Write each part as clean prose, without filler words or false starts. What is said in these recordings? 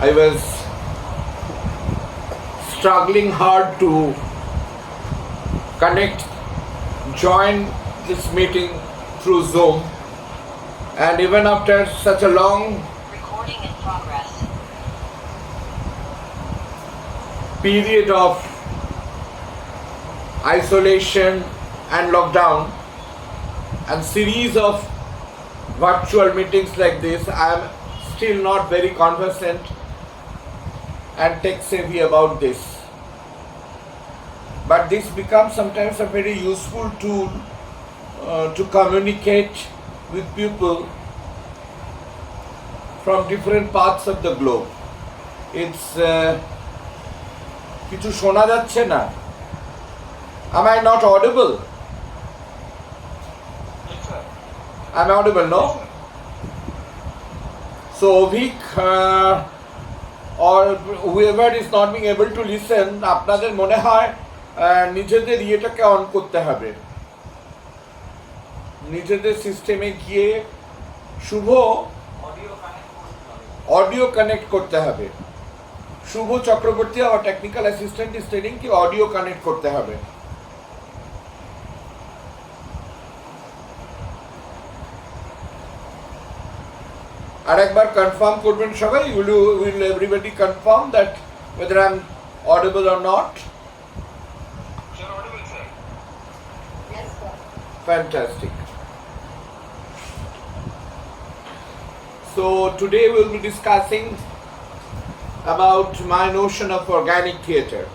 I was struggling hard to connect, join this meeting through Zoom, and even after such a long Recording in progress. period of isolation and lockdown and series of virtual meetings like this, I am still not very conversant and tech savvy about this. But this becomes sometimes a very useful tool to communicate with people from different parts of the globe. It's কিছু শোনা যাচ্ছে না? Am I not audible? Yes, sir. I'm audible, no? So Ovik or whoever is not being able to listen, আপনাদের মনে হয় নিজেদের ইয়েটাকে on করতে হবে, নিজেদের সিস্টেমে গিয়ে শুভ অডিও কানেক্ট করতে হবে। শুভ চক্রবর্তী আমার টেকনিক্যাল অ্যাসিস্ট্যান্ট ইজ টেলিং কি অডিও কানেক্ট করতে হবে। আর একবার কনফার্ম করবেন সবাই, will everybody confirm that whether I'm audible or not? You're audible, sir. Yes, sir. Fantastic. So today we'll be discussing about my notion of organic theatre.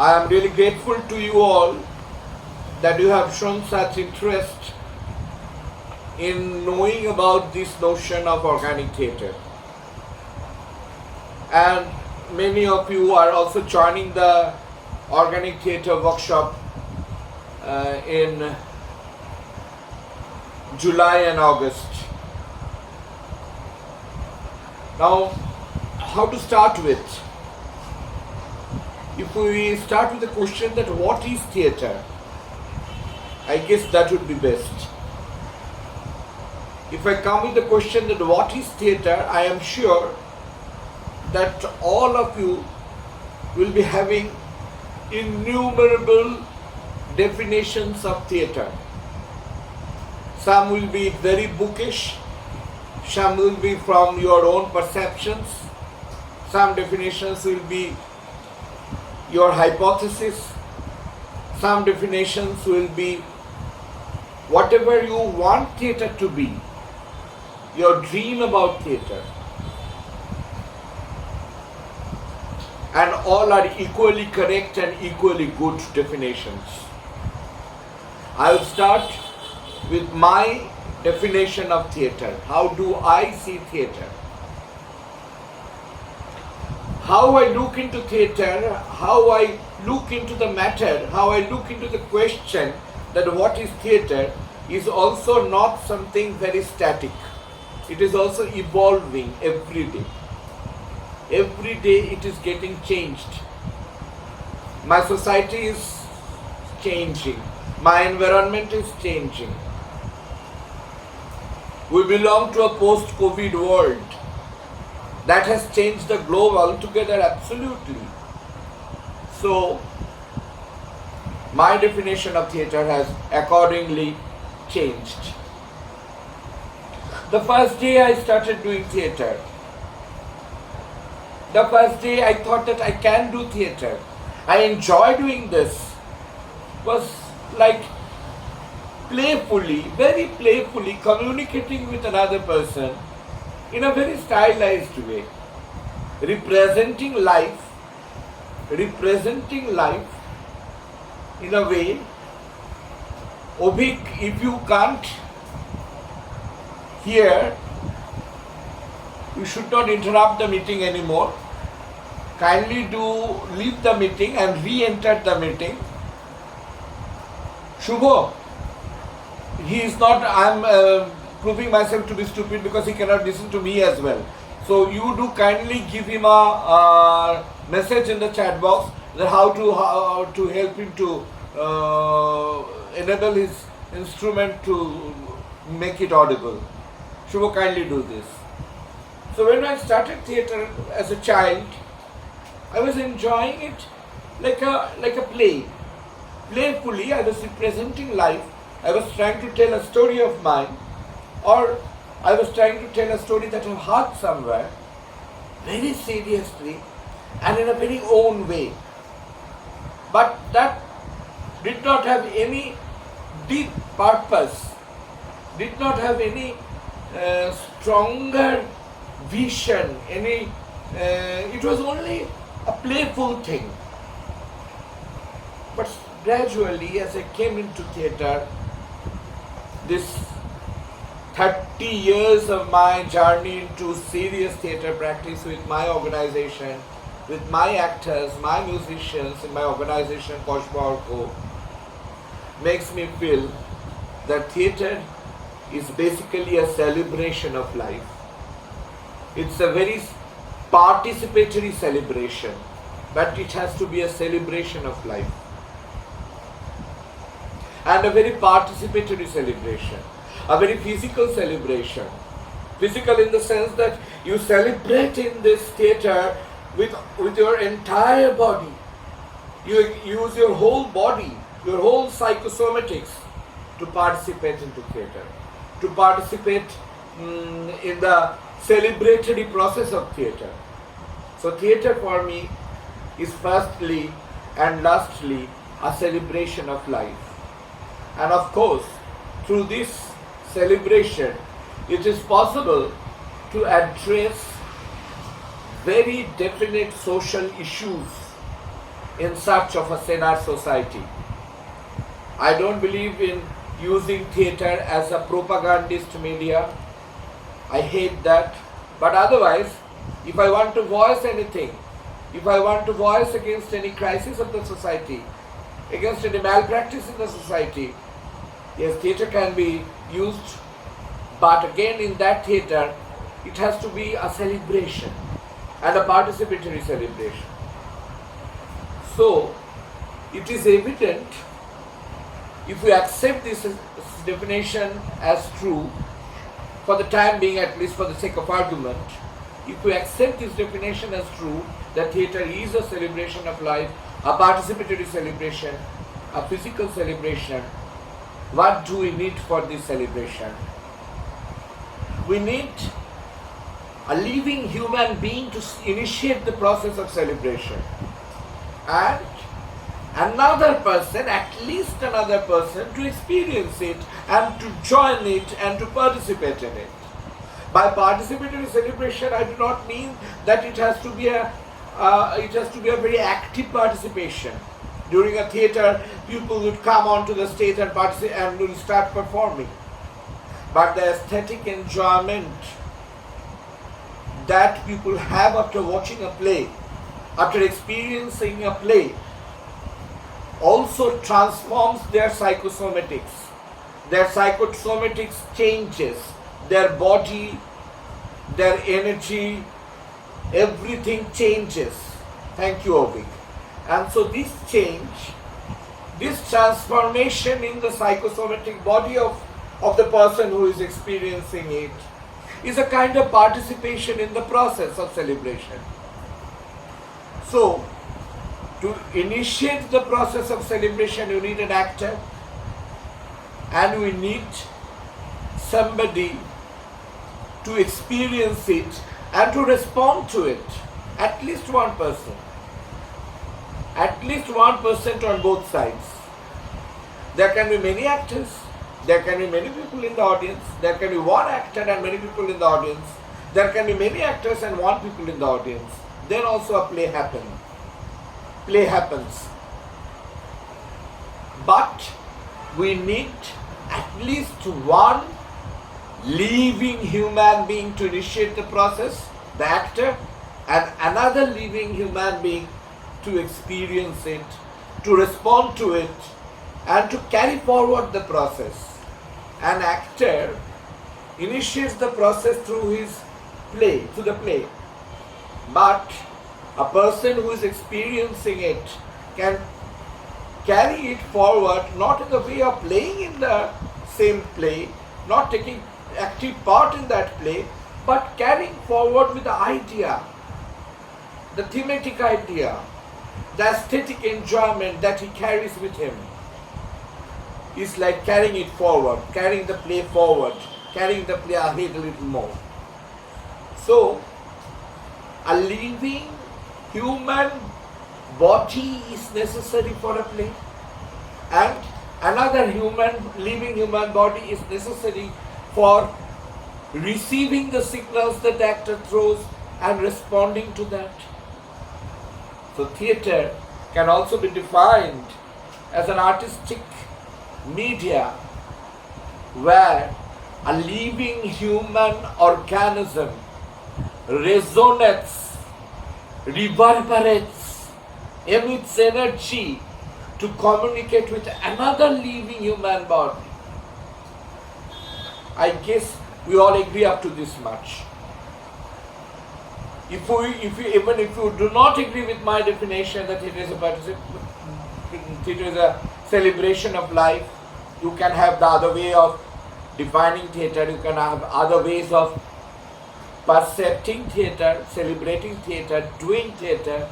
I am really grateful to you all that you have shown such interest in knowing about this notion of organic theatre. And many of you are also joining the organic theatre workshop in July and August. Now, how to start with? If we start with the question that what is theatre, I guess that would be best. If I come with the question that what is theatre, I am sure that all of you will be having innumerable definitions of theatre. Some will be very bookish, some will be from your own perceptions, some definitions will be your hypothesis, some definitions will be whatever you want theatre to be, your dream about theatre. And all are equally correct and equally good definitions. I will start with my definition of theatre. How do I see theatre? How I look into theatre, how I look into the matter, how I look into the question that what is theatre is also not something very static. It is also evolving every day. Every day it is getting changed. My society is changing. My environment is changing. We belong to a post-COVID world that has changed the globe altogether, absolutely. So, my definition of theatre has accordingly changed. The first day I started doing theatre, the first day I thought that I can do theatre, I enjoy doing this, was like playfully, very playfully communicating with another person in a very stylized way, representing life in a way. Ovik, if you can't hear, you should not interrupt the meeting anymore. Kindly do leave the meeting and re-enter the meeting. Shubho, he is not, I am proving myself to be stupid because he cannot listen to me as well. So you do kindly give him a message in the chat box that how to help him to enable his instrument to make it audible. Shubho, kindly do this. So when I started theatre as a child, I was enjoying it like a play. Playfully, I was representing life. I was trying to tell a story of mine, or I was trying to tell a story that I heard somewhere, very seriously and in a very own way. But that did not have any deep purpose, did not have any stronger vision, it was only a playful thing. But gradually, as I came into theatre, this 30 years of my journey into serious theatre practice with my organization, with my actors, my musicians in my organization, Cosmo Co, makes me feel that theatre is basically a celebration of life. It's a very participatory celebration, but it has to be a celebration of life. And a very participatory celebration, a very physical celebration. Physical in the sense that you celebrate in this theatre with your entire body. You use your whole body, your whole psychosomatics to participate into theatre, to participate in the celebratory process of theatre. So theatre for me is firstly and lastly a celebration of life. And of course, through this celebration, it is possible to address very definite social issues in search of a saner society. I don't believe in using theatre as a propagandist media. I hate that. But otherwise, if I want to voice anything, if I want to voice against any crisis of the society, against any malpractice in the society, yes, theatre can be used, but again in that theatre, it has to be a celebration and a participatory celebration. So, it is evident, if we accept this definition as true, for the time being, at least for the sake of argument, if we accept this definition as true, that theatre is a celebration of life, a participatory celebration, a physical celebration, what do we need for this celebration? We need a living human being to initiate the process of celebration, and another person, at least another person, to experience it and to join it and to participate in it. By participatory celebration, I do not mean that it has to be a very active participation. During a theatre, people would come onto the stage and participate and will start performing. But the aesthetic enjoyment that people have after watching a play, after experiencing a play, also transforms their psychosomatics. Their psychosomatics changes, their body, their energy, everything changes. Thank you, Ovik. And so this change, this transformation in the psychosomatic body of the person who is experiencing it is a kind of participation in the process of celebration. So, to initiate the process of celebration, you need an actor, and we need somebody to experience it and to respond to it. At least one person. At least 1% on both sides. There can be many actors, there can be many people in the audience, there can be one actor and many people in the audience, there can be many actors and one people in the audience. Then also a play happens. Play happens. But we need at least one living human being to initiate the process, the actor, and another living human being to experience it, to respond to it, and to carry forward the process. An actor initiates the process through his play, through the play. But a person who is experiencing it can carry it forward not in the way of playing in the same play, not taking active part in that play, but carrying forward with the idea, the thematic idea, the aesthetic enjoyment that he carries with him is like carrying it forward, carrying the play forward, carrying the play ahead a little more. So, a living human body is necessary for a play, and another living human body is necessary for receiving the signals that the actor throws and responding to that. So theatre can also be defined as an artistic media where a living human organism resonates, reverberates, emits energy to communicate with another living human body. I guess we all agree up to this much. Even if you do not agree with my definition that it is a celebration of life, you can have the other way of defining theatre. You can have other ways of percepting theatre, celebrating theatre, doing theatre.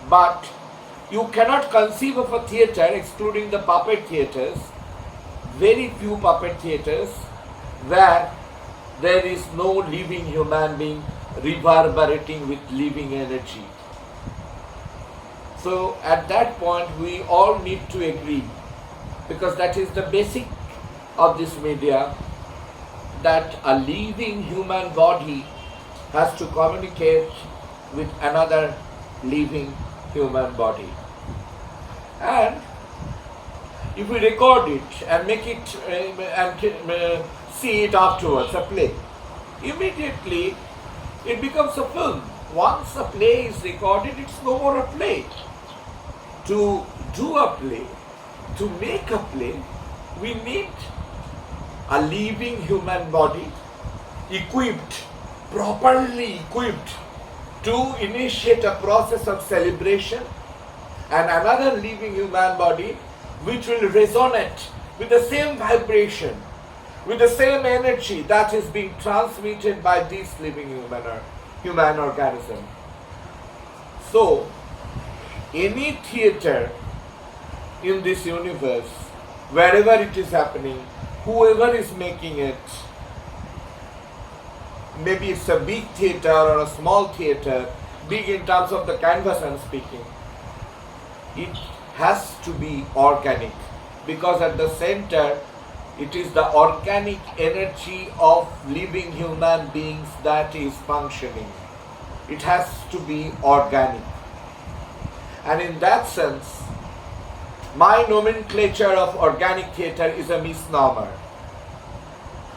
But you cannot conceive of a theatre, excluding the puppet theatres, very few puppet theatres, where there is no living human being reverberating with living energy. So at that point we all need to agree, because that is the basic of this media, that a living human body has to communicate with another living human body. And if we record it and make it and see it afterwards, a play, immediately it becomes a film. Once a play is recorded, it's no more a play. To do a play, to make a play, we need a living human body equipped, properly equipped to initiate a process of celebration, and another living human body which will resonate with the same vibration, with the same energy that is being transmitted by this living human organism. So, any theatre in this universe, wherever it is happening, whoever is making it, maybe it's a big theatre or a small theatre, big in terms of the canvas I'm speaking, it has to be organic, because at the center it is the organic energy of living human beings that is functioning. It has to be organic. And in that sense, my nomenclature of organic theatre is a misnomer.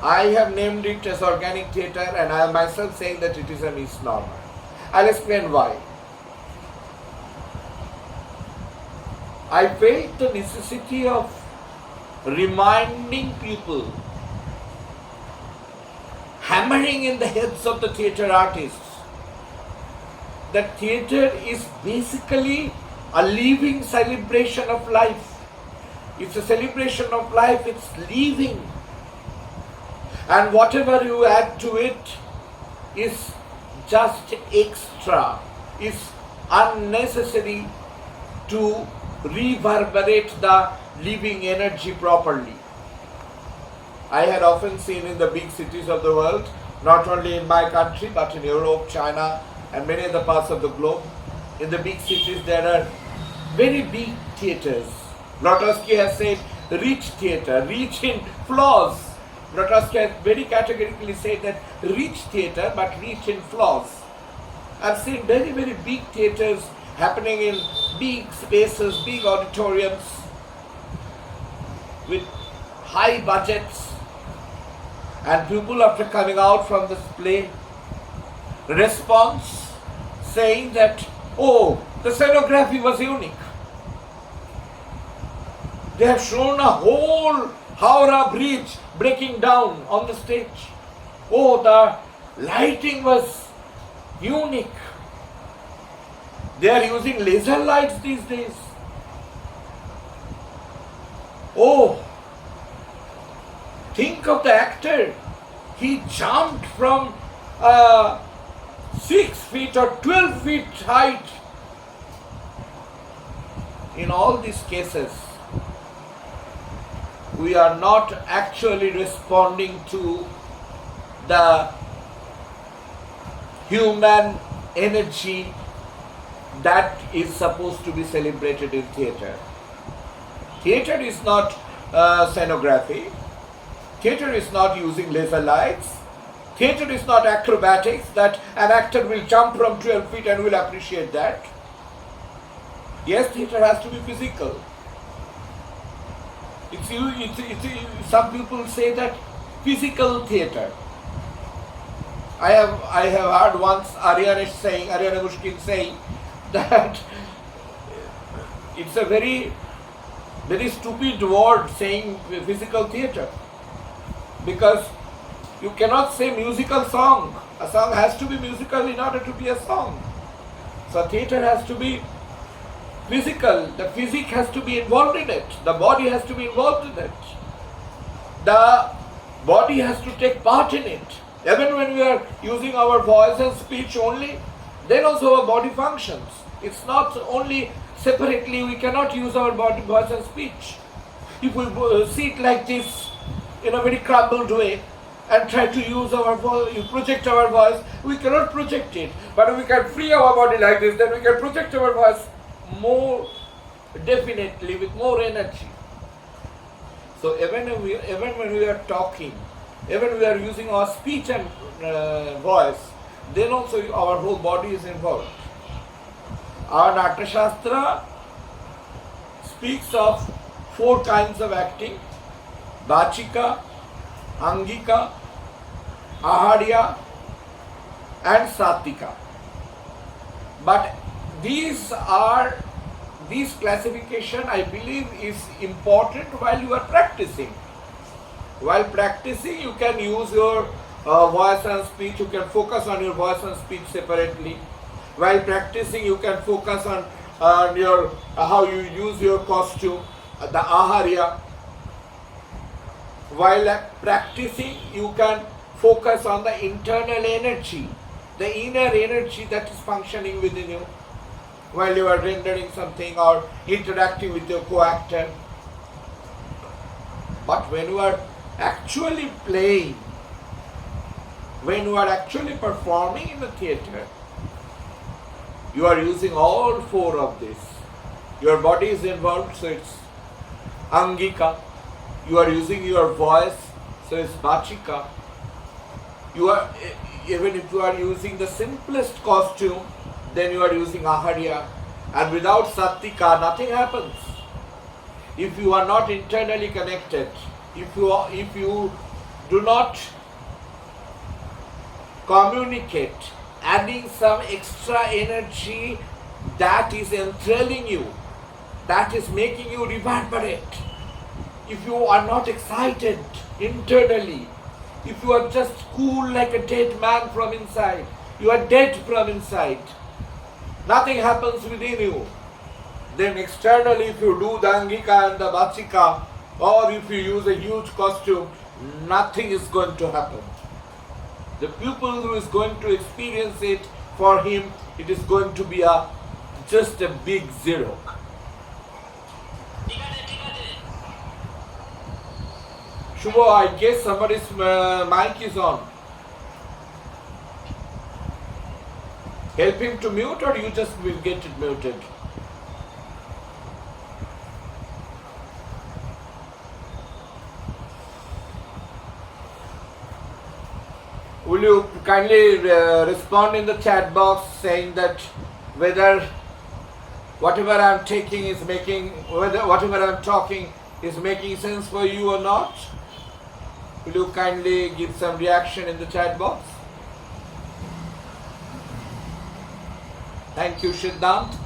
I have named it as organic theatre, and I am myself saying that it is a misnomer. I'll explain why. I felt the necessity of reminding people, hammering in the heads of the theatre artists, that theatre is basically a living celebration of life. It's a celebration of life, it's living. And whatever you add to it is just extra, is unnecessary to reverberate the living energy properly. I had often seen in the big cities of the world, not only in my country but in Europe, China, and many other parts of the globe, in the big cities there are very big theatres. Grotowski has said rich theatre, rich in flaws. Grotowski has very categorically said that rich theatre but rich in flaws. I've seen very, very big theatres happening in big spaces, big auditoriums with high budgets, and people after coming out from this play response saying that, oh, the scenography was unique. They have shown a whole Howrah Bridge breaking down on the stage. Oh, the lighting was unique. They are using laser lights these days. Oh, think of the actor he jumped from 6 feet or 12 feet height. In all these cases, we are not actually responding to the human energy that is supposed to be celebrated in theatre. Theatre is not scenography. Theatre is not using laser lights. Theatre is not acrobatics that an actor will jump from 12 feet and will appreciate that. Yes, theatre has to be physical. Some people say that physical theatre. I have heard once Aryana Mushkin saying that it's a very stupid word saying physical theatre, because you cannot say musical song. A song has to be musical in order to be a song. So theatre has to be physical. The physique has to be involved in it. The body has to be involved in it. The body has to take part in it. Even when we are using our voice and speech only, then also our body functions. It's not only separately, we cannot use our body, voice and speech. If we sit like this in a very crumbled way and try to use our voice, project our voice, we cannot project it. But if we can free our body like this, then we can project our voice more definitely, with more energy. So even when we are talking, even we are using our speech and voice, then also our whole body is involved. Our Natya Shastra speaks of 4 kinds of acting: Vachika, Angika, Aharya and Satvika. But these classification, I believe, is important while you are practicing. While practicing, you can use your voice and speech. You can focus on your voice and speech separately. While practicing, you can focus on your how you use your costume, the aharya. While practicing, you can focus on the internal energy, the inner energy that is functioning within you while you are rendering something or interacting with your co-actor. But when you are actually playing, when you are actually performing in the theatre, you are using all 4 of this. Your body is involved, so it's Angika. You are using your voice, so it's Vachika. You are, even if you are using the simplest costume, then you are using Aharya. And without Satvika, nothing happens. If you are not internally connected, if you do not communicate, adding some extra energy that is enthralling you, that is making you reverberate, if you are not excited internally, if you are just cool like a dead man from inside, you are dead from inside, nothing happens within you, then externally if you do the Angika and the Vachika, or if you use a huge costume, nothing is going to happen. The pupil who is going to experience it, for him, it is going to be just a big zero. Shubho, I guess somebody's mic is on. Help him to mute, or you just will get it muted. Will you kindly respond in the chat box saying that whether whatever I am taking is making, whether whatever I am talking is making sense for you or not? Will you kindly give some reaction in the chat box? Thank you, Siddhant.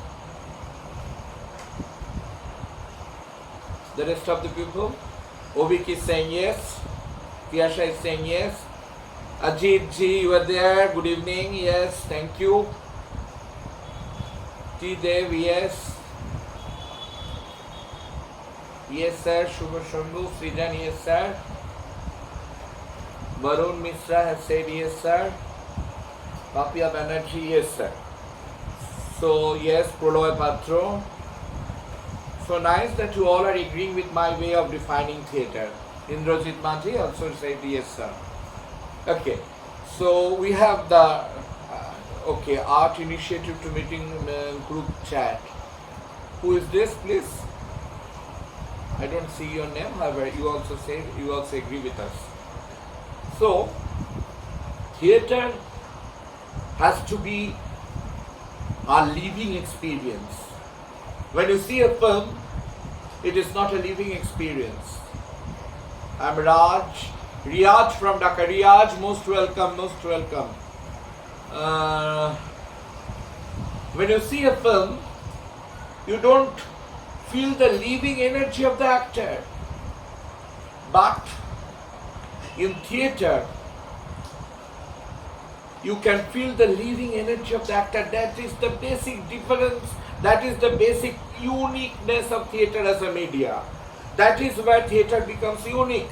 The rest of the people? Ovik is saying yes. Piyasha is saying yes. Ajit ji, you are there. Good evening. Yes, thank you. T Dev, yes. Yes, sir. Shubha Shambhu, Srijan, yes, sir. Varun Mishra has said yes, sir. Papia Banerjee, yes, sir. So, yes, Proloy Patro. So nice that you all are agreeing with my way of defining theatre. Indrajit Maji also said yes, sir. Okay, so we have the art initiative to meeting group chat. Who is this, please? I don't see your name. However, you also agree with us. So, theatre has to be a living experience. When you see a film, it is not a living experience. I'm Riyaj from Dhaka. Riyaj, most welcome, most welcome. When you see a film, you don't feel the living energy of the actor. But in theatre, you can feel the living energy of the actor. That is the basic difference. That is the basic uniqueness of theatre as a media. That is where theatre becomes unique.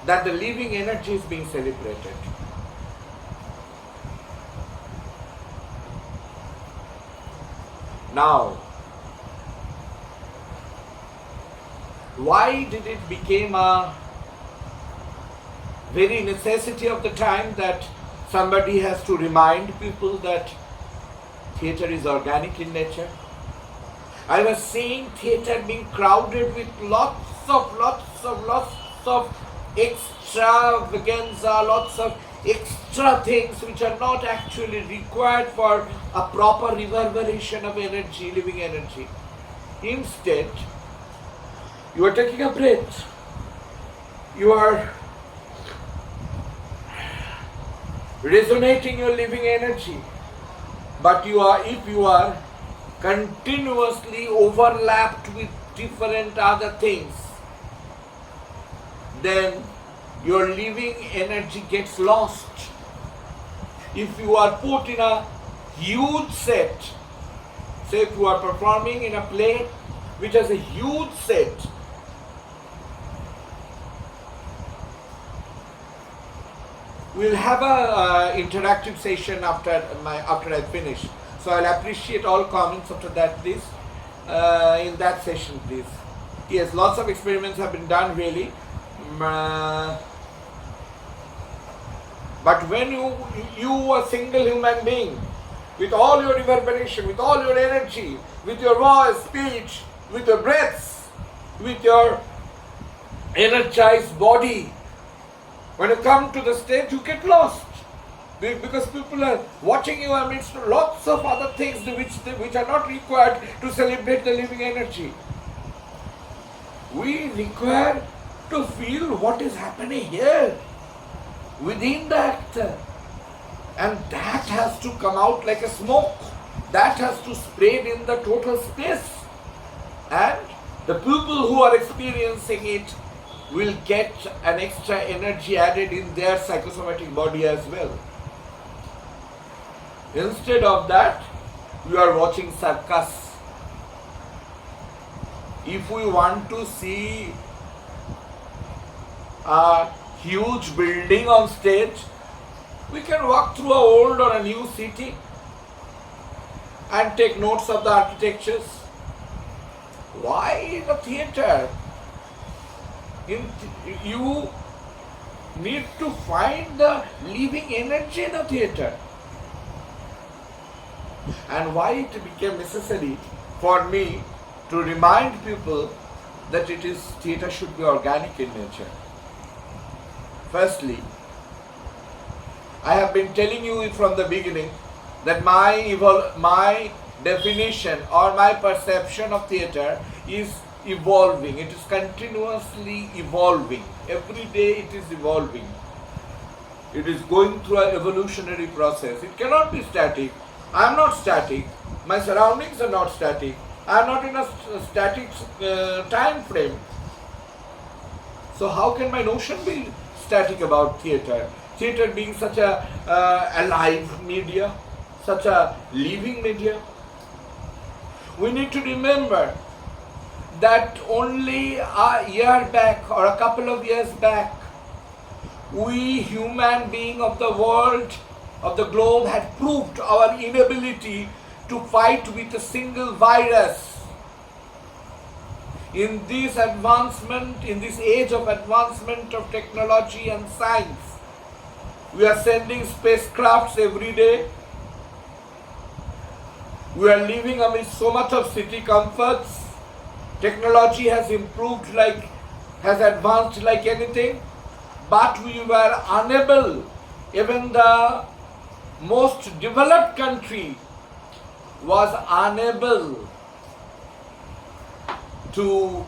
That the living energy is being celebrated. Now, why did it become a very necessity of the time that somebody has to remind people that theatre is organic in nature? I was seeing theatre being crowded with lots of extravaganza, lots of extra things which are not actually required for a proper reverberation of energy, living energy. Instead, you are taking a breath. You are resonating your living energy. But if you are continuously overlapped with different other things, then your living energy gets lost. If you are put in a huge set, say if you are performing in a play which has a huge set, we'll have a interactive session after I finish. So I'll appreciate all comments after that, please. In that session, please. Yes, lots of experiments have been done, really. But when you a single human being, with all your reverberation, with all your energy, with your voice, speech, with your breaths, with your energized body, when you come to the stage, you get lost. Because people are watching you amidst lots of other things which are not required to celebrate the living energy. We require to feel what is happening here, within the actor. And that has to come out like a smoke. That has to spread in the total space. And the people who are experiencing it will get an extra energy added in their psychosomatic body as well. Instead of that, you are watching circus. If we want to see a huge building on stage, we can walk through an old or a new city and take notes of the architectures. Why in a theatre? You need to find the living energy in a theatre. And why it became necessary for me to remind people that theatre should be organic in nature. Firstly, I have been telling you from the beginning that my definition or my perception of theatre is evolving. It is continuously evolving. Every day it is evolving. It is going through an evolutionary process. It cannot be static. I am not static. My surroundings are not static. I am not in a static time frame. So how can my notion be static about theatre? Theatre being such a alive media, such a living media. We need to remember that only a year back or a couple of years back, we human being of the world, of the globe, had proved our inability to fight with a single virus. In this advancement, in this age of advancement of technology and science, we are sending spacecrafts every day. We are living amidst so much of city comforts. Technology has improved has advanced like anything, but we were unable, even the most developed country was unable to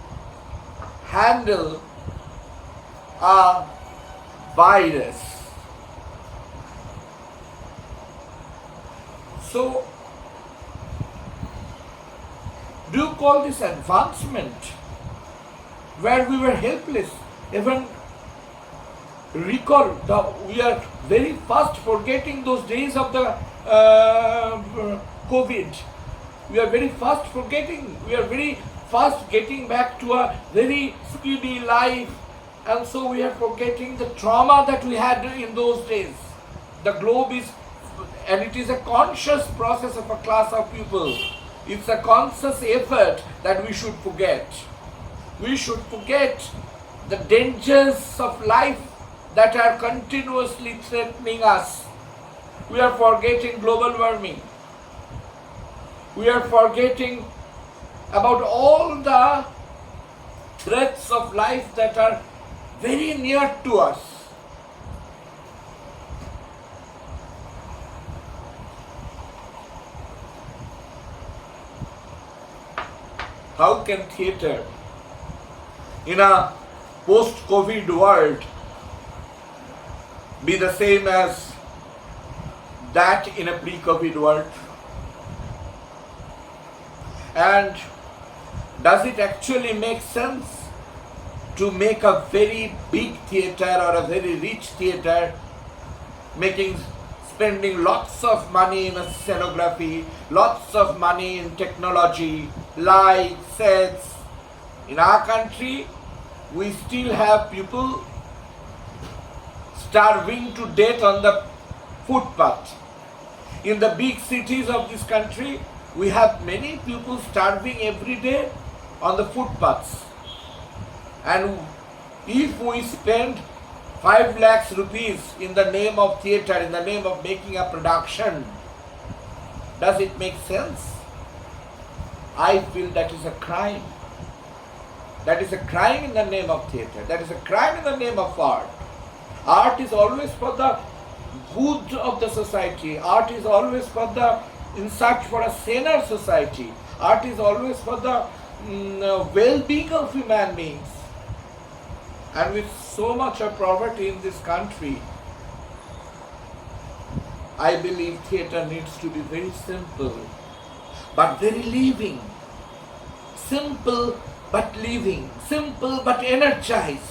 handle a virus. So, do you call this advancement? Where we were helpless, even recall we are very fast forgetting those days of the COVID. We are very fast forgetting. We are very fast getting back to a very speedy life, and so we are forgetting the trauma that we had in those days. The globe is, and it is a conscious process of a class of people. It's a conscious effort that we should forget. We should forget the dangers of life that are continuously threatening us. We are forgetting global warming. We are forgetting about all the threats of life that are very near to us. How can theatre in a post-COVID world be the same as that in a pre-COVID world? And does it actually make sense to make a very big theatre or a very rich theatre, spending lots of money in a scenography, lots of money in technology, lights, sets? In our country, we still have people starving to death on the footpath. In the big cities of this country, we have many people starving every day on the footpaths. And if we spend 5 lakhs rupees in the name of theatre, in the name of making a production, does it make sense? I feel that is a crime. That is a crime in the name of theatre. That is a crime in the name of art. Art is always for the good of the society. Art is always in search for a saner society. Art is always for the well-being of human beings. And with so much of poverty in this country, I believe theatre needs to be very simple, but very living. Simple but living. Simple but energized.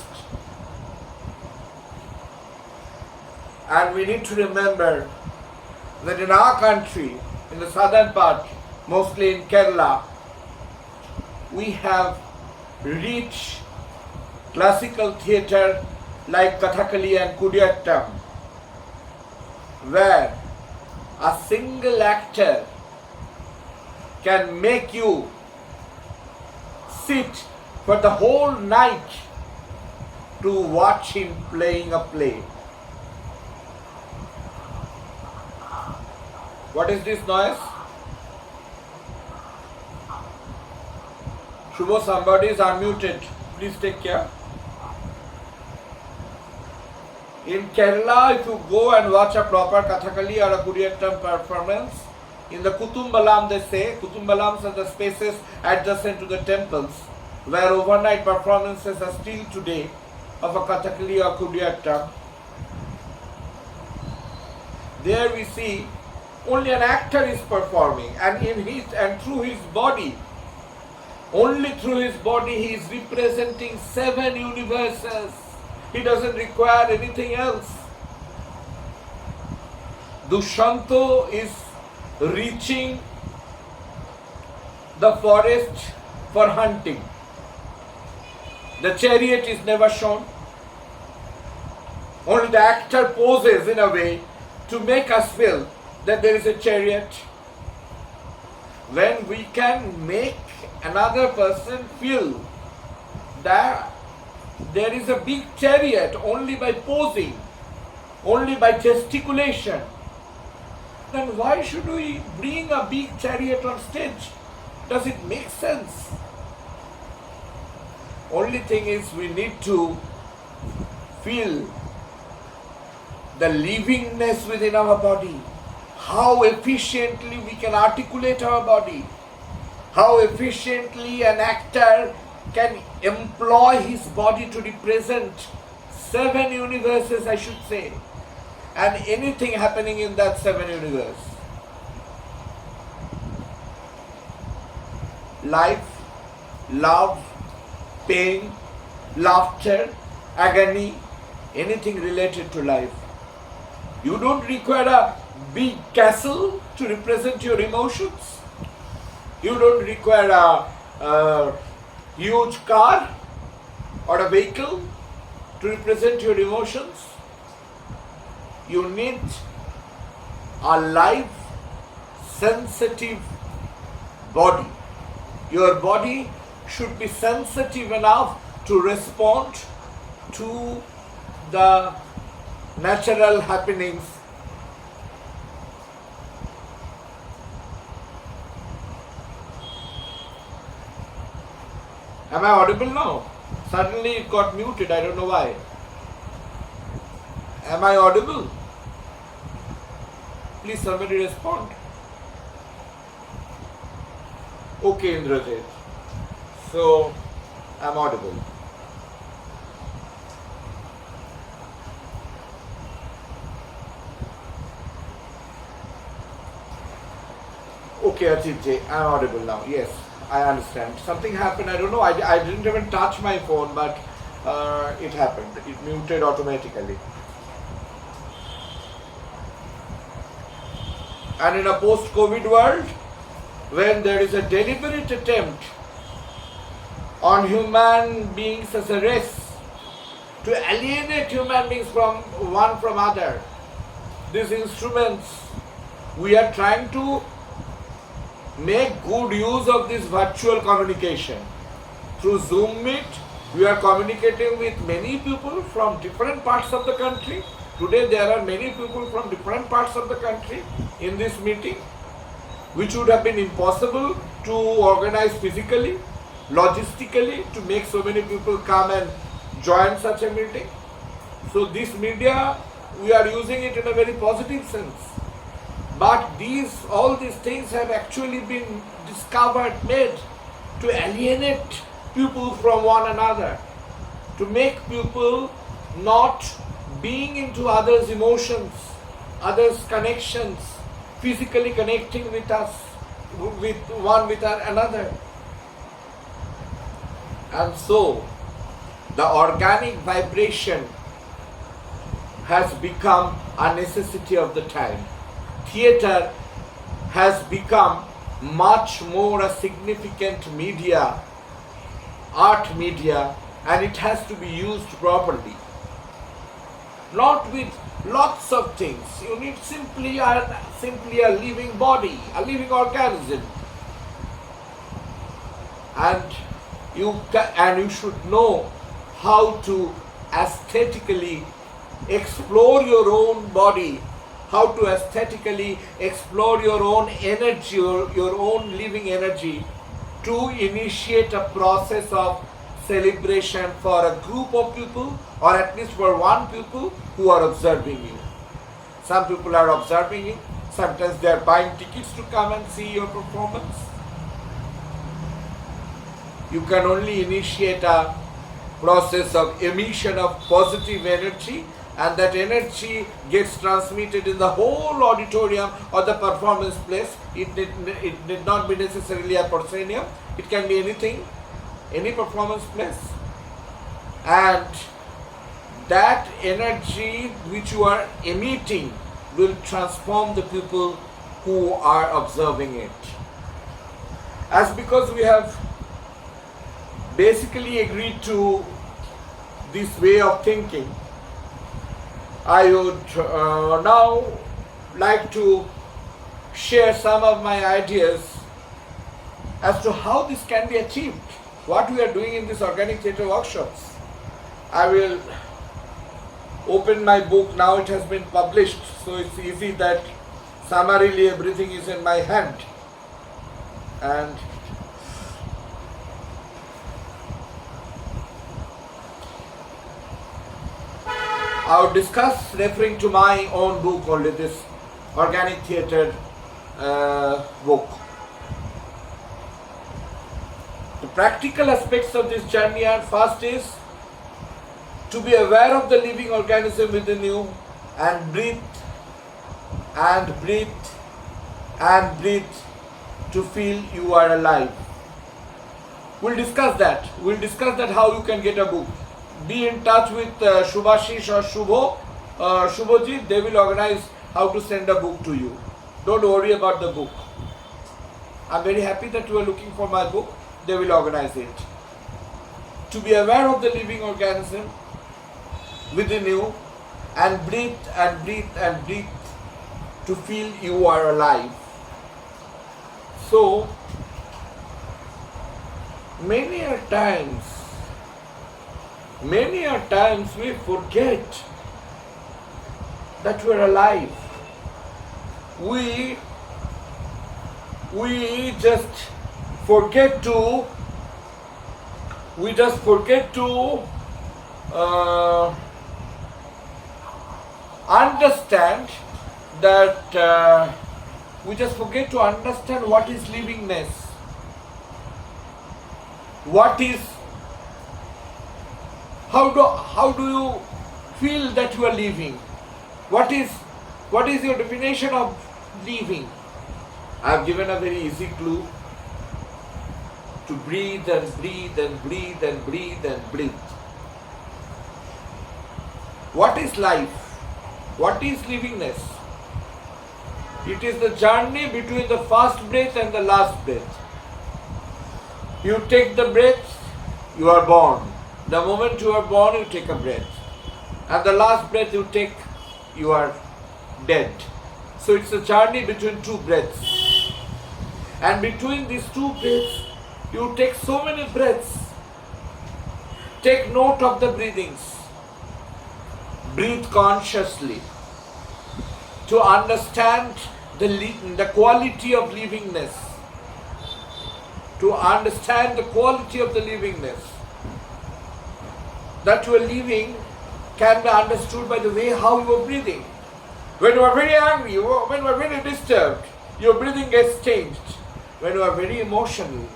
And we need to remember that in our country, in the southern part, mostly in Kerala, we have rich classical theatre like Kathakali and Kudiyattam, where a single actor can make you sit for the whole night to watch him playing a play. What is this noise? Shubho, somebody is unmuted. Please take care. In Kerala, if you go and watch a proper Kathakali or a Kudiyattam performance, in the Kutumbalam they say, Kutumbalams are the spaces adjacent to the temples, where overnight performances are still today of a Kathakali or Kudiyattam. There we see only an actor is performing, and through his body, only through his body he is representing 7 universes. He doesn't require anything else. Dushyanto is reaching the forest for hunting. The chariot is never shown. Only the actor poses in a way to make us feel that there is a chariot. When we can make another person feel that there is a big chariot only by posing, only by gesticulation, then why should we bring a big chariot on stage? Does it make sense? Only thing is we need to feel the livingness within our body, how efficiently we can articulate our body, how efficiently an actor can employ his body to represent 7 universes, I should say, and anything happening in that 7 universe. Life, love, pain, laughter, agony, anything related to life. You don't require a big castle to represent your emotions. You don't require a huge car or a vehicle to represent your emotions. You need a live, sensitive body. Your body should be sensitive enough to respond to the natural happenings. Am I audible now? Suddenly it got muted, I don't know why. Am I audible? Please somebody respond. Okay, Indrajit. So, I'm audible. Okay, Ajit, I'm audible now. Yes, I understand. Something happened, I don't know. I didn't even touch my phone, but it happened. It muted automatically. And in a post-COVID world, when there is a deliberate attempt on human beings as a race to alienate human beings from one from other, these instruments, we are trying to make good use of this virtual communication. Through Zoom Meet, we are communicating with many people from different parts of the country. Today there are many people from different parts of the country in this meeting, which would have been impossible to organize physically, logistically, to make so many people come and join such a meeting. So this media, we are using it in a very positive sense. But all these things have actually been discovered, made to alienate people from one another, to make people not being into others' emotions, others' connections, physically connecting with us, with one with another. And so, the organic vibration has become a necessity of the time. Theatre has become much more a significant media, art media, and it has to be used properly. Not with lots of things. You need simply a living body, a living organism. And you should know how to aesthetically explore your own body, how to aesthetically explore your own energy, your own living energy, to initiate a process of celebration for a group of people, or at least for one people who are observing you. Some people are observing you, sometimes they are buying tickets to come and see your performance. You can only initiate a process of emission of positive energy, and that energy gets transmitted in the whole auditorium or the performance place. It need not be necessarily a proscenium. It can be anything, any performance place. And that energy which you are emitting will transform the people who are observing it. As because we have basically agreed to this way of thinking, I would now like to share some of my ideas as to how this can be achieved, what we are doing in these organic theatre workshops. I will open my book. Now it has been published, so it's easy that summarily everything is in my hand. And I would discuss referring to my own book only, this organic theatre book. The practical aspects of this journey are: first is to be aware of the living organism within you and breathe and breathe and breathe to feel you are alive. We'll discuss that. We'll discuss that how you can get a book. Be in touch with Shubhashish or Shubhojit. They will organize how to send a book to you. Don't worry about the book. I'm very happy that you are looking for my book. They will organize it. To be aware of the living organism within you and breathe and breathe and breathe to feel you are alive. So, many a times we forget that we are alive. We just forget to understand that we just forget to understand what is livingness. What is, how do you feel that you are living? What is your definition of living? I have given a very easy clue: to breathe and breathe and breathe and breathe and breathe. What is life? What is livingness? It is the journey between the first breath and the last breath. You take the breath, you are born. The moment you are born, you take a breath. And the last breath you take, you are dead. So it's a journey between two breaths. And between these two breaths, you take so many breaths. Take note of the breathings. Breathe consciously to understand the quality of livingness. To understand the quality of the livingness. That you are living can be understood by the way how you are breathing. When you are very angry, when you are very disturbed, your breathing gets changed. When you are very emotional,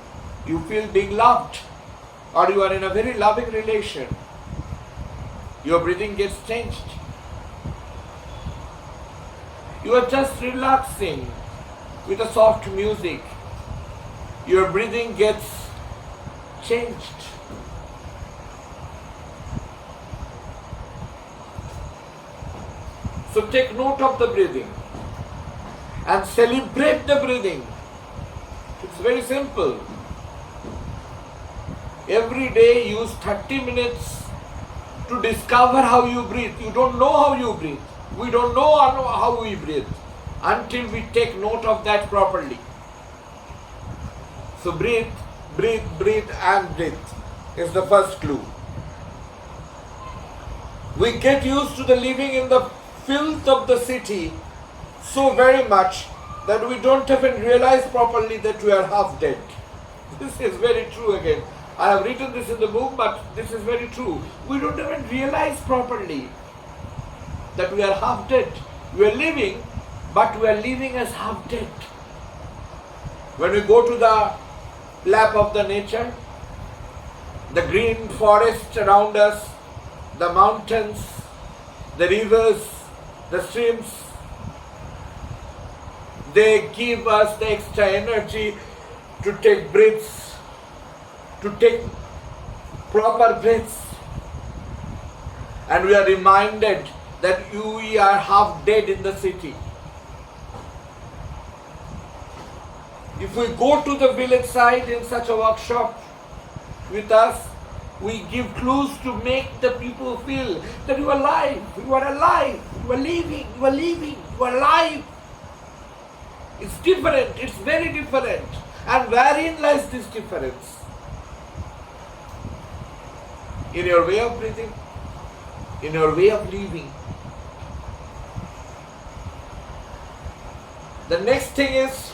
you feel being loved, or you are in a very loving relation, your breathing gets changed. You are just relaxing with a soft music, your breathing gets changed. So take note of the breathing and celebrate the breathing. It's very simple. Every day use 30 minutes to discover how you breathe. You don't know how you breathe. We don't know how we breathe until we take note of that properly. So breathe, breathe, breathe and breathe is the first clue. We get used to the living in the filth of the city so very much that we don't even realize properly that we are half dead. This is very true again. I have written this in the book, but this is very true. We don't even realize properly that we are half dead. We are living, but we are living as half dead. When we go to the lap of the nature, the green forest around us, the mountains, the rivers, the streams, they give us the extra energy to take breaths, to take proper breaths. And we are reminded that we are half dead in the city. If we go to the village side in such a workshop with us, We give clues to make the people feel that you are alive, you are alive, you are living, you are living, you are alive. It's different, it's very different. And wherein lies this difference? In your way of breathing, in your way of living. The next thing is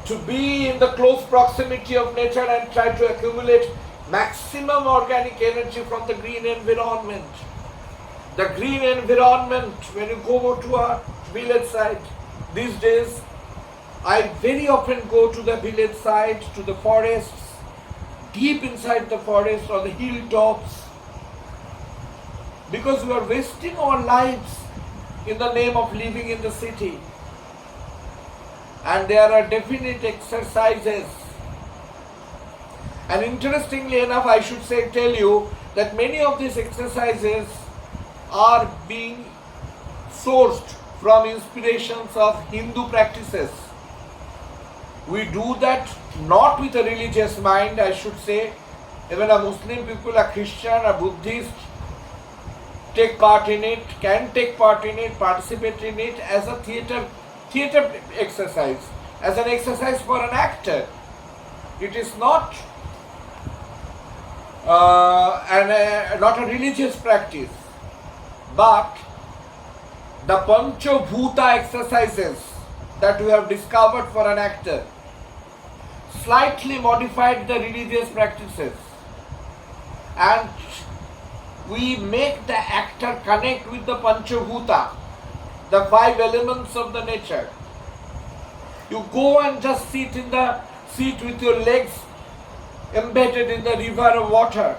to be in the close proximity of nature and try to accumulate maximum organic energy from the green environment. The green environment, when you go to a village side, these days, I very often go to the village side, to the forests, deep inside the forest or the hilltops, because we are wasting our lives in the name of living in the city. And there are definite exercises. And interestingly enough, I should tell you that many of these exercises are being sourced from inspirations of Hindu practices. We do that not with a religious mind, I should say. Even a Muslim people, a Christian, a Buddhist, take part in it, can take part in it, participate in it as a theatre exercise, as an exercise for an actor. It is not not a religious practice, but the Panchabhuta exercises that we have discovered for an actor slightly modified the religious practices, and we make the actor connect with the Panchabhuta, the 5 elements of the nature. You go and just sit with your legs embedded in the river of water.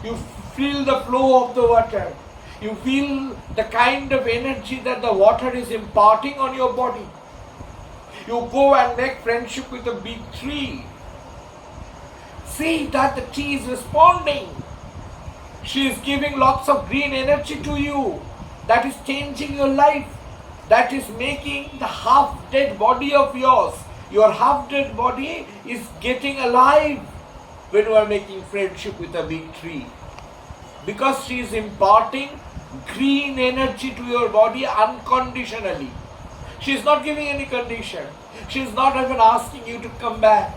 You feel the flow of the water. You feel the kind of energy that the water is imparting on your body. You go and make friendship with a big tree. See that the tree is responding. She is giving lots of green energy to you. That is changing your life. That is making the half-dead body of yours. Your half-dead body is getting alive when you are making friendship with a big tree. Because she is imparting green energy to your body unconditionally. She is not giving any condition. She is not even asking you to come back.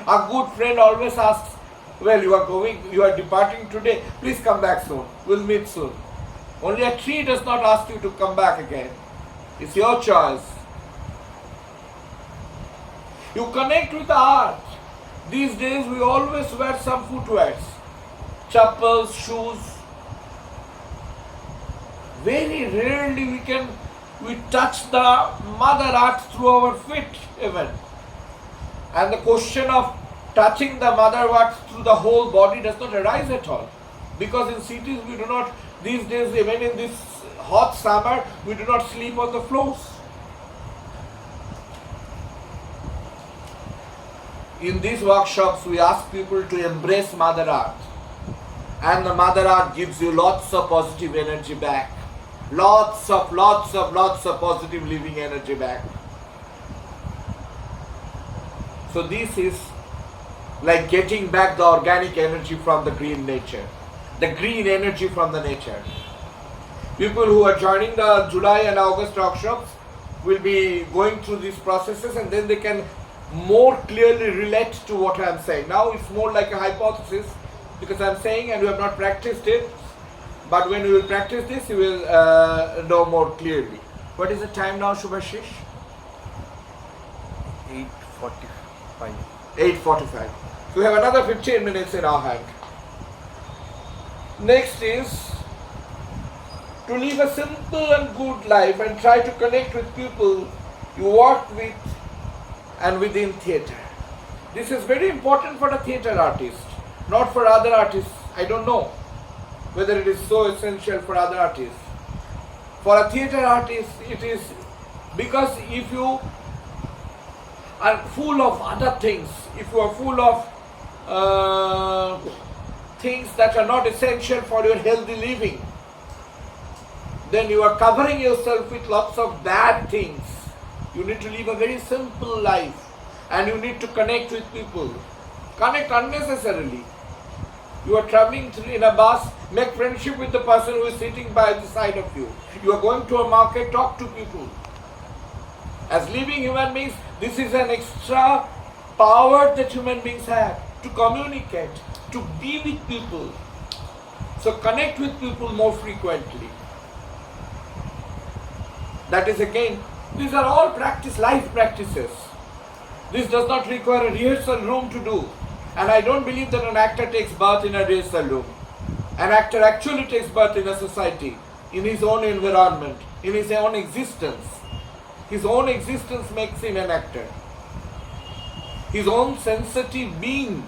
A good friend always asks, well, you are departing today, please come back soon. We'll meet soon. Only a tree does not ask you to come back again. It's your choice. You connect with the earth. These days we always wear some footwears, chappals, shoes. Very rarely we touch the Mother Earth through our feet even. And the question of touching the Mother Earth through the whole body does not arise at all. Because in cities we do not, these days even in this hot summer, we do not sleep on the floors. In these workshops we ask people to embrace Mother Earth. And the Mother Earth gives you lots of positive energy back. Lots of positive living energy back. So this is like getting back the organic energy from the green nature. The green energy from the nature. People who are joining the July and August workshops will be going through these processes, and then they can more clearly relate to what I am saying. Now it's more like a hypothesis because I am saying and you have not practiced it. But when you will practice this, you will know more clearly. What is the time now, Shubhashish? 8:45. 8:45. So we have another 15 minutes in our hand. Next is to live a simple and good life and try to connect with people you work with and within theatre. This is very important for a theatre artist, not for other artists. I don't know whether it is so essential for other artists. For a theatre artist, it is because if you are full of other things, if you are full of things that are not essential for your healthy living, then you are covering yourself with lots of bad things. You need to live a very simple life and you need to connect with people. Connect unnecessarily. You are traveling in a bus, make friendship with the person who is sitting by the side of you. You are going to a market, talk to people. As living human beings, this is an extra power that human beings have to communicate, to be with people. So connect with people more frequently. That is again, these are all life practices. This does not require a rehearsal room to do. And I don't believe that an actor takes birth in a rehearsal room. An actor actually takes birth in a society, in his own environment, in his own existence. His own existence makes him an actor. His own sensitive being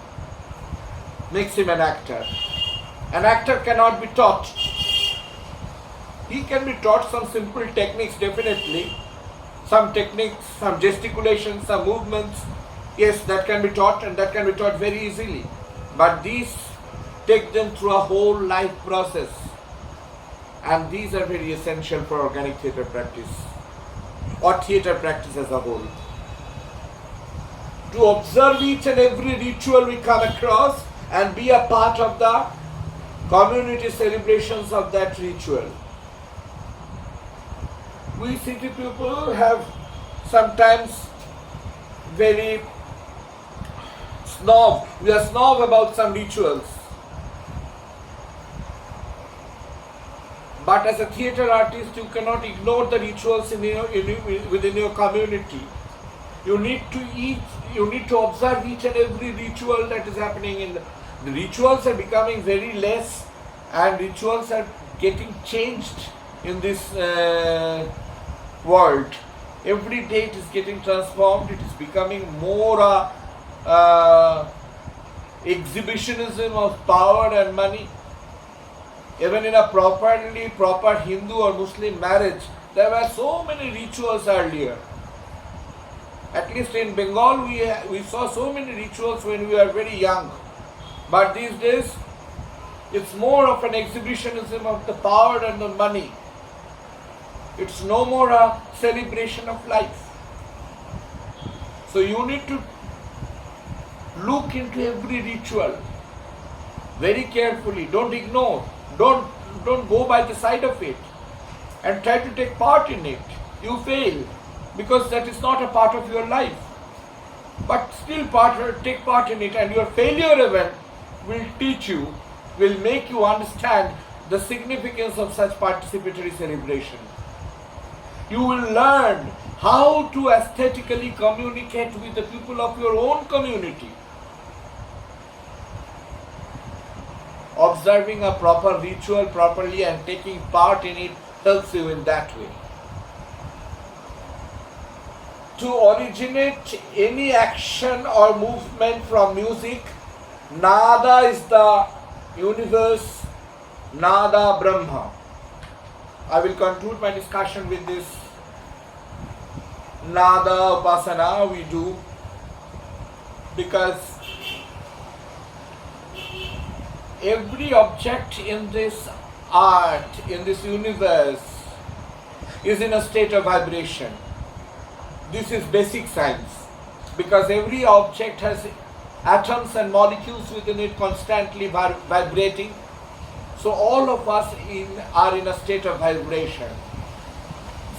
makes him an actor. An actor cannot be taught. He can be taught some simple techniques, definitely. Some techniques, some gesticulations, some movements. Yes, that can be taught, and that can be taught very easily. But these take them through a whole life process. And these are very essential for organic theatre practice, or theatre practice as a whole. To observe each and every ritual we come across and be a part of the community celebrations of that ritual. We city people have sometimes very we are snob about some rituals. But as a theatre artist, you cannot ignore the rituals within your community. You need to observe each and every ritual that is happening the rituals are becoming very less, and rituals are getting changed in this world. Every day it is getting transformed. It is becoming more exhibitionism of power and money. Even in a proper Hindu or Muslim marriage, there were so many rituals earlier. At least in Bengal, we saw so many rituals when we were very young. But these days, it's more of an exhibitionism of the power and the money. It's no more a celebration of life. So you need to look into every ritual very carefully. Don't ignore. Don't go by the side of it and try to take part in it. You fail because that is not a part of your life. But still take part in it, and your failure event will make you understand the significance of such participatory celebration. You will learn how to aesthetically communicate with the people of your own community. Observing a proper ritual properly and taking part in it helps you in that way. To originate any action or movement from music, Nada is the universe, Nada Brahma. I will conclude my discussion with this Nada Upasana we do, because every object in this art, in this universe, is in a state of vibration. This is basic science, because every object has atoms and molecules within it constantly vibrating. So all of us are in a state of vibration.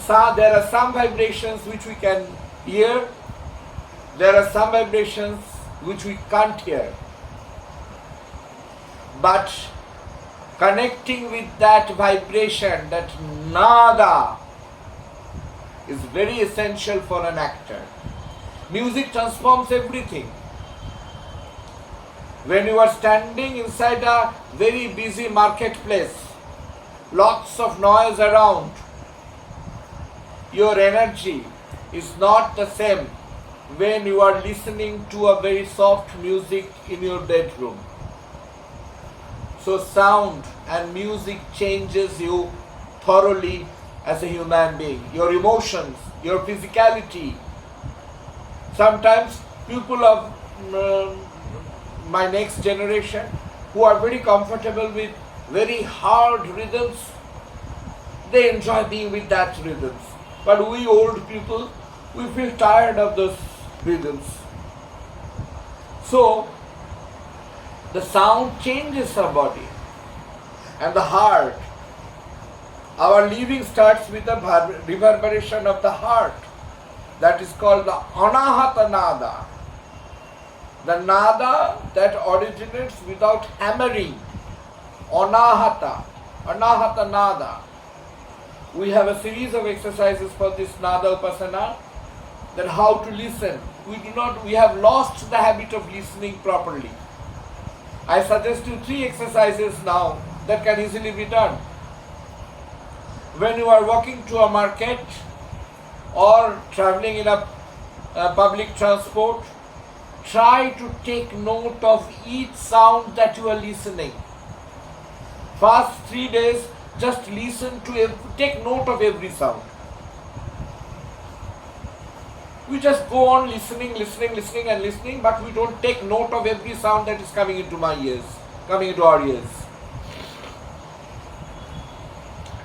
So there are some vibrations which we can hear, there are some vibrations which we can't hear. But connecting with that vibration, that nada, is very essential for an actor. Music transforms everything. When you are standing inside a very busy marketplace, lots of noise around, your energy is not the same when you are listening to a very soft music in your bedroom. So sound and music changes you thoroughly as a human being. Your emotions, your physicality. Sometimes people of my next generation who are very comfortable with very hard rhythms, they enjoy being with that rhythms. But we old people, we feel tired of those rhythms. So The sound changes our body and the heart. Our living starts with the reverberation of the heart. That is called the anahata nada. The nada that originates without hammering. Anahata nada. We have a series of exercises for this nada upasana, that how to listen. We have lost the habit of listening properly. I suggest you 3 exercises now that can easily be done. When you are walking to a market or traveling in a public transport, try to take note of each sound that you are listening. First 3 days, just listen to take note of every sound. We just go on listening, but we don't take note of every sound that is coming into our ears.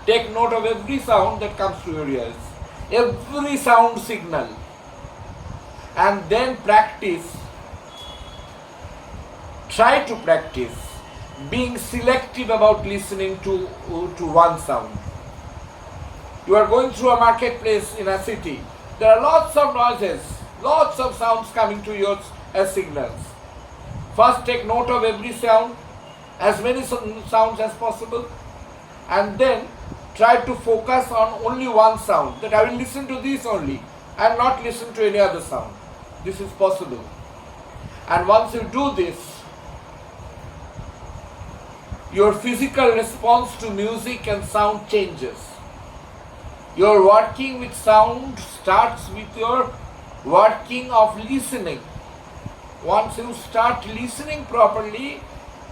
Take note of every sound that comes to your ears, every sound signal, and then practice. Try to practice being selective about listening to one sound. You are going through a marketplace in a city. There are lots of noises, lots of sounds coming to you as signals. First take note of every sound, as many sounds as possible, and then try to focus on only one sound, that I will listen to this only and not listen to any other sound. This is possible. And once you do this, your physical response to music and sound changes. Your working with sound starts with your working of listening. Once you start listening properly,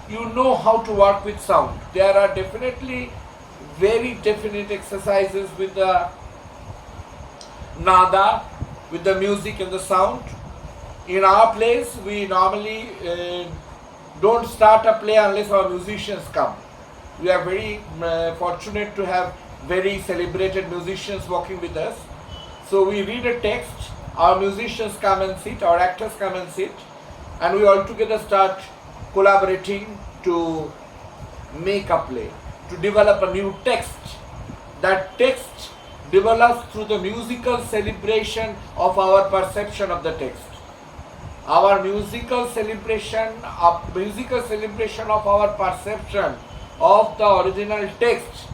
you know how to work with sound. There are definitely very definite exercises with the nada, with the music and the sound. In our place, we normally don't start a play unless our musicians come. We are very fortunate to have very celebrated musicians working with us. So we read a text, our musicians come and sit, our actors come and sit, and we all together start collaborating to make a play, to develop a new text. That text develops through the musical celebration of our perception of the text. Our musical celebration of our perception of the original text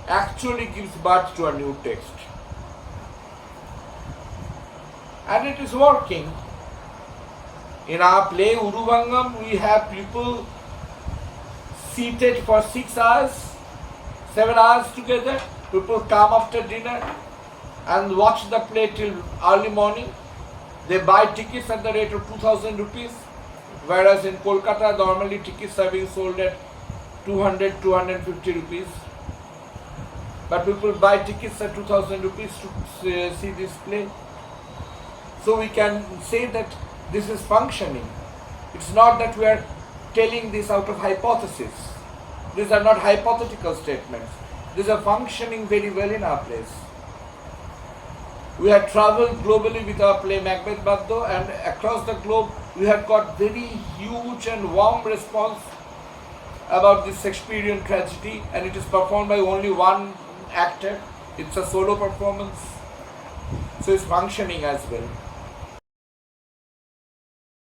actually gives birth to a new text. And it is working. In our play Uruvangam, we have people seated for 6 hours, 7 hours together. People come after dinner and watch the play till early morning. They buy tickets at the rate of 2,000 rupees, whereas in Kolkata normally tickets are being sold at 200, 250 rupees. But people buy tickets at 2,000 rupees to see this play. So we can say that this is functioning. It's not that we are telling this out of hypothesis. These are not hypothetical statements. These are functioning very well in our place. We have traveled globally with our play Macbeth Baddo, and across the globe we have got very huge and warm response about this Shakespearean tragedy, and it is performed by only one actor. It's a solo performance, so it's functioning as well.